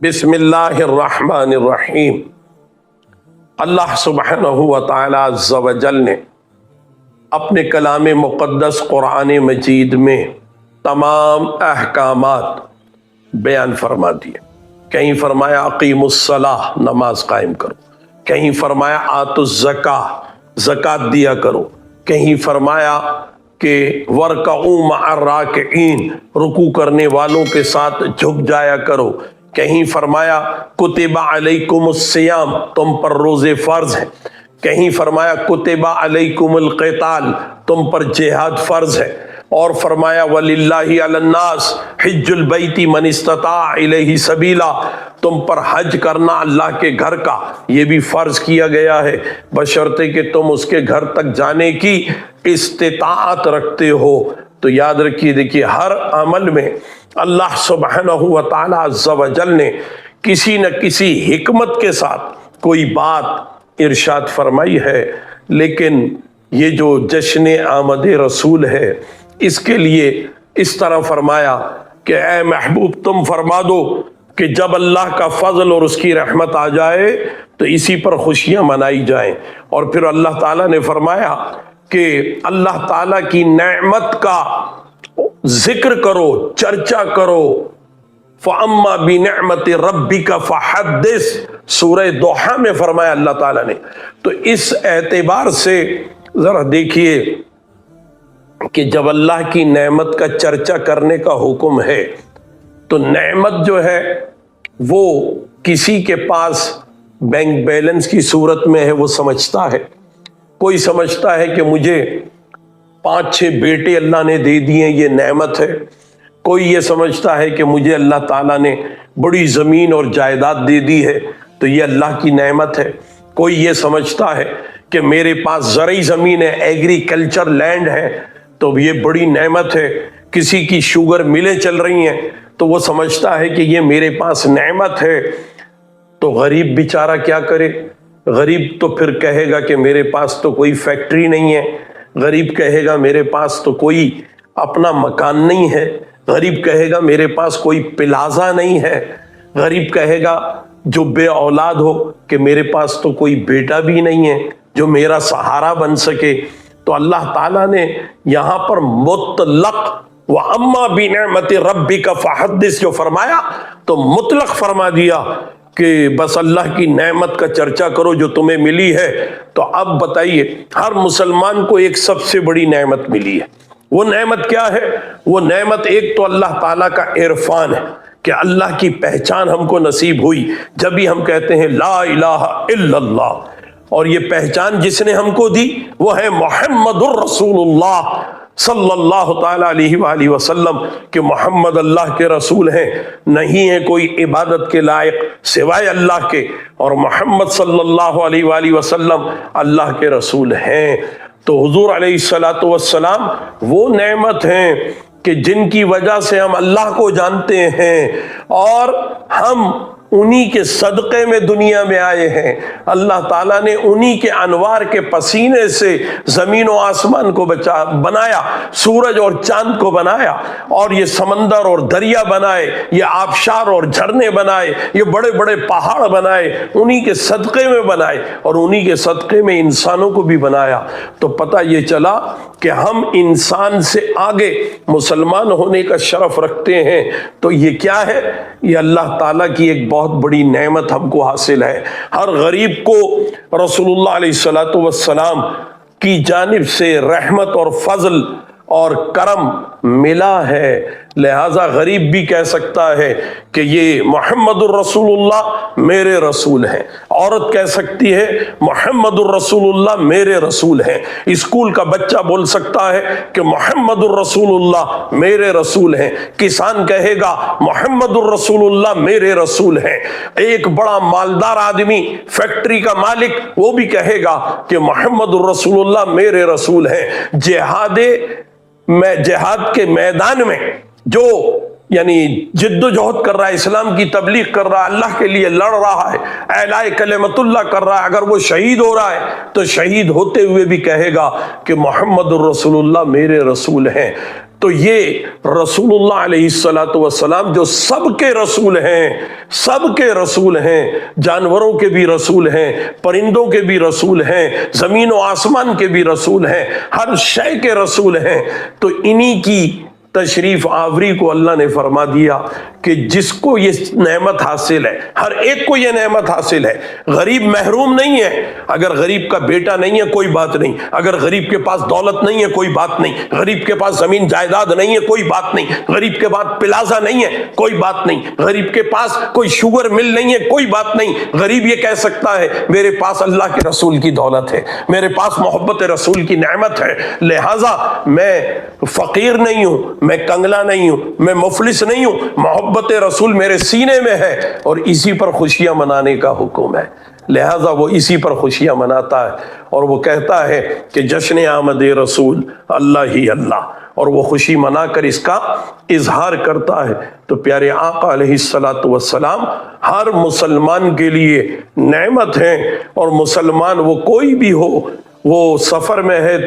بسم اللہ الرحمن الرحیم۔ اللہ سبحانہ و تعالی عز و جل نے اپنے کلام مقدس قرآن مجید میں تمام احکامات بیان فرما دیے۔ کہیں فرمایا اقیموا الصلاۃ، نماز قائم کرو، کہیں فرمایا آتوا الزکاۃ، زکوٰۃ دیا کرو، کہیں فرمایا کہ وارکعوا مع الراکعین، رکوع کرنے والوں کے ساتھ جھک جایا کرو، کہیں فرمایا کتب علیکم الصیام، تم پر روزے فرض ہیں، کہیں فرمایا کتب علیکم القتال، تم پر جہاد فرض ہے، اور فرمایا وَلِلَّهِ عَلَى النَّاسِ حِجُّ الْبَيْتِ مَنِ اسْتَطَاعَ إِلَيْهِ سَبِيلًا، تم پر حج کرنا اللہ کے گھر کا یہ بھی فرض کیا گیا ہے، بشرطے کہ تم اس کے گھر تک جانے کی استطاعت رکھتے ہو۔ تو یاد رکھیے، دیکھیے ہر عمل میں اللہ سبحانہ و تعالی عز و جل نے کسی نہ کسی حکمت کے ساتھ کوئی بات ارشاد فرمائی ہے، لیکن یہ جو جشن آمد رسول ہے اس کے لیے اس طرح فرمایا کہ اے محبوب تم فرما دو کہ جب اللہ کا فضل اور اس کی رحمت آ جائے تو اسی پر خوشیاں منائی جائیں۔ اور پھر اللہ تعالیٰ نے فرمایا کہ اللہ تعالیٰ کی نعمت کا ذکر کرو، چرچا کرو، فَأَمَّا بِنِعْمَةِ رَبِّكَ فَحَدِّثْ، سورہ دوحہ میں فرمایا اللہ تعالیٰ نے۔ تو اس اعتبار سے ذرا دیکھیے کہ جب اللہ کی نعمت کا چرچا کرنے کا حکم ہے تو نعمت جو ہے وہ کسی کے پاس بینک بیلنس کی صورت میں ہے، وہ سمجھتا ہے، کوئی سمجھتا ہے کہ مجھے 5-6 بیٹے اللہ نے دے دیے یہ نعمت ہے، کوئی یہ سمجھتا ہے کہ مجھے اللہ تعالیٰ نے بڑی زمین اور جائیداد دے دی ہے تو یہ اللہ کی نعمت ہے، کوئی یہ سمجھتا ہے کہ میرے پاس زرعی زمین ہے، ایگریکلچر لینڈ ہے تو یہ بڑی نعمت ہے، کسی کی شوگر ملیں چل رہی ہیں تو وہ سمجھتا ہے کہ یہ میرے پاس نعمت ہے۔ تو غریب بیچارہ کیا کرے؟ غریب تو پھر کہے گا کہ میرے پاس تو کوئی فیکٹری نہیں ہے، غریب کہے گا میرے پاس تو کوئی اپنا مکان نہیں ہے، غریب کہے گا میرے پاس کوئی پلازا نہیں ہے، غریب کہے گا جو بے اولاد ہو کہ میرے پاس تو کوئی بیٹا بھی نہیں ہے جو میرا سہارا بن سکے۔ تو اللہ تعالیٰ نے یہاں پر مطلق وَأَمَّا بِنِعْمَةِ رَبِّكَ فَحَدِّثْ جو فرمایا تو مطلق فرما دیا کہ بس اللہ کی نعمت کا چرچا کرو جو تمہیں ملی ہے۔ تو اب بتائیے، ہر مسلمان کو ایک سب سے بڑی نعمت ملی ہے، وہ نعمت کیا ہے؟ وہ نعمت ایک تو اللہ تعالیٰ کا عرفان ہے کہ اللہ کی پہچان ہم کو نصیب ہوئی جب بھی ہم کہتے ہیں لا الہ الا اللہ، اور یہ پہچان جس نے ہم کو دی وہ ہے محمد الرسول اللہ صلی اللہ تعالیٰ علیہ وآلہ وسلم، کہ محمد اللہ کے رسول ہیں، نہیں ہے کوئی عبادت کے لائق سوائے اللہ کے، اور محمد صلی اللہ علیہ وآلہ وسلم اللہ کے رسول ہیں۔ تو حضور علیہ الصلوۃ والسلام وہ نعمت ہیں کہ جن کی وجہ سے ہم اللہ کو جانتے ہیں اور ہم انہی کے صدقے میں دنیا میں آئے ہیں۔ اللہ تعالیٰ نے انہی کے انوار کے پسینے سے زمین و آسمان کو بنایا، سورج اور چاند کو بنایا، اور یہ سمندر اور دریا بنائے، یہ آبشار اور جھرنے بنائے، یہ بڑے بڑے پہاڑ بنائے، انہی کے صدقے میں بنائے، اور انہی کے صدقے میں انسانوں کو بھی بنایا۔ تو پتہ یہ چلا کہ ہم انسان سے آگے مسلمان ہونے کا شرف رکھتے ہیں۔ تو یہ کیا ہے؟ یہ اللہ تعالیٰ کی ایک بہت بڑی نعمت ہم کو حاصل ہے۔ ہر غریب کو رسول اللہ علیہ الصلوۃ والسلام کی جانب سے رحمت اور فضل اور کرم ملا ہے، لہذا غریب بھی کہہ سکتا ہے کہ یہ محمد الرسول اللہ میرے رسول ہیں، عورت کہہ سکتی ہے محمد الرسول اللہ میرے رسول ہیں، اسکول کا بچہ بول سکتا ہے کہ محمد الرسول اللہ میرے رسول ہیں، کسان کہے گا محمد الرسول اللہ میرے رسول ہیں، ایک بڑا مالدار آدمی فیکٹری کا مالک وہ بھی کہے گا کہ محمد الرسول اللہ میرے رسول ہیں۔ جہاد کے میدان میں جو یعنی جد و جہد کر رہا ہے، اسلام کی تبلیغ کر رہا ہے، اللہ کے لیے لڑ رہا ہے، اعلاء کلمت اللہ کر رہا ہے، اگر وہ شہید ہو رہا ہے تو شہید ہوتے ہوئے بھی کہے گا کہ محمد الرسول اللہ میرے رسول ہیں۔ تو یہ رسول اللہ علیہ الصلوۃ والسلام جو سب کے رسول ہیں، جانوروں کے بھی رسول ہیں، پرندوں کے بھی رسول ہیں، زمین و آسمان کے بھی رسول ہیں، ہر شے کے رسول ہیں، تو انہی کی تشریف آوری کو اللہ نے فرما دیا کہ جس کو یہ نعمت حاصل ہے، ہر ایک کو یہ نعمت حاصل ہے۔ غریب محروم نہیں ہے، اگر غریب کا بیٹا نہیں ہے کوئی بات نہیں، اگر غریب کے پاس دولت نہیں ہے کوئی بات نہیں، غریب کے پاس زمین جائیداد نہیں ہے کوئی بات نہیں، غریب کے پاس پلازا نہیں ہے کوئی بات نہیں، غریب کے پاس کوئی شوگر مل نہیں ہے کوئی بات نہیں۔ غریب یہ کہہ سکتا ہے میرے پاس اللہ کے رسول کی دولت ہے، میرے پاس محبت رسول کی نعمت ہے، لہٰذا میں فقیر نہیں ہوں، میں کنگلا نہیں ہوں، میں مفلس نہیں ہوں، محبت رسول میرے سینے میں ہے اور اسی پر خوشیاں منانے کا حکم ہے، لہذا وہ اسی پر خوشیاں مناتا ہے اور وہ کہتا ہے کہ جشن آمد رسول اللہ ہی اللہ، اور وہ خوشی منا کر اس کا اظہار کرتا ہے۔ تو پیارے آقا علیہ الصلوۃ والسلام ہر مسلمان کے لیے نعمت ہیں، اور مسلمان وہ کوئی بھی ہو، وہ سفر میں ہے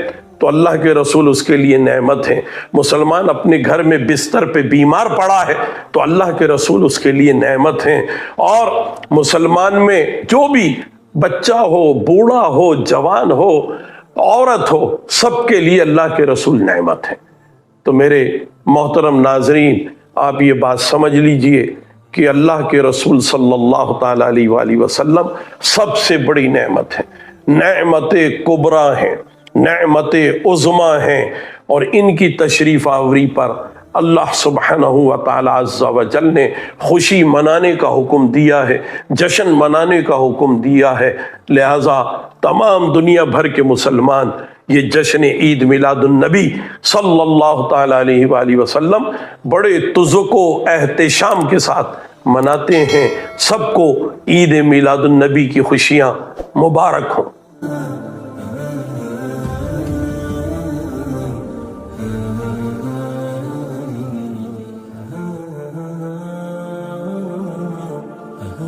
تو اللہ کے رسول اس کے لیے نعمت ہیں، مسلمان اپنے گھر میں بستر پہ بیمار پڑا ہے تو اللہ کے رسول اس کے لیے نعمت ہیں، اور مسلمان میں جو بھی بچہ ہو، بوڑھا ہو، جوان ہو، عورت ہو، سب کے لیے اللہ کے رسول نعمت ہیں۔ تو میرے محترم ناظرین، آپ یہ بات سمجھ لیجئے کہ اللہ کے رسول صلی اللہ تعالی علیہ وآلہ وسلم سب سے بڑی نعمت ہے، نعمت کبریٰ ہیں، نعمت عظمیٰ ہیں، اور ان کی تشریف آوری پر اللہ سبحانہ و تعالی عز و جل نے خوشی منانے کا حکم دیا ہے، جشن منانے کا حکم دیا ہے، لہذا تمام دنیا بھر کے مسلمان یہ جشن عید میلاد النبی صلی اللہ تعالی علیہ وآلہ وسلم بڑے تذوق و احتشام کے ساتھ مناتے ہیں۔ سب کو عید میلاد النبی کی خوشیاں مبارک ہوں۔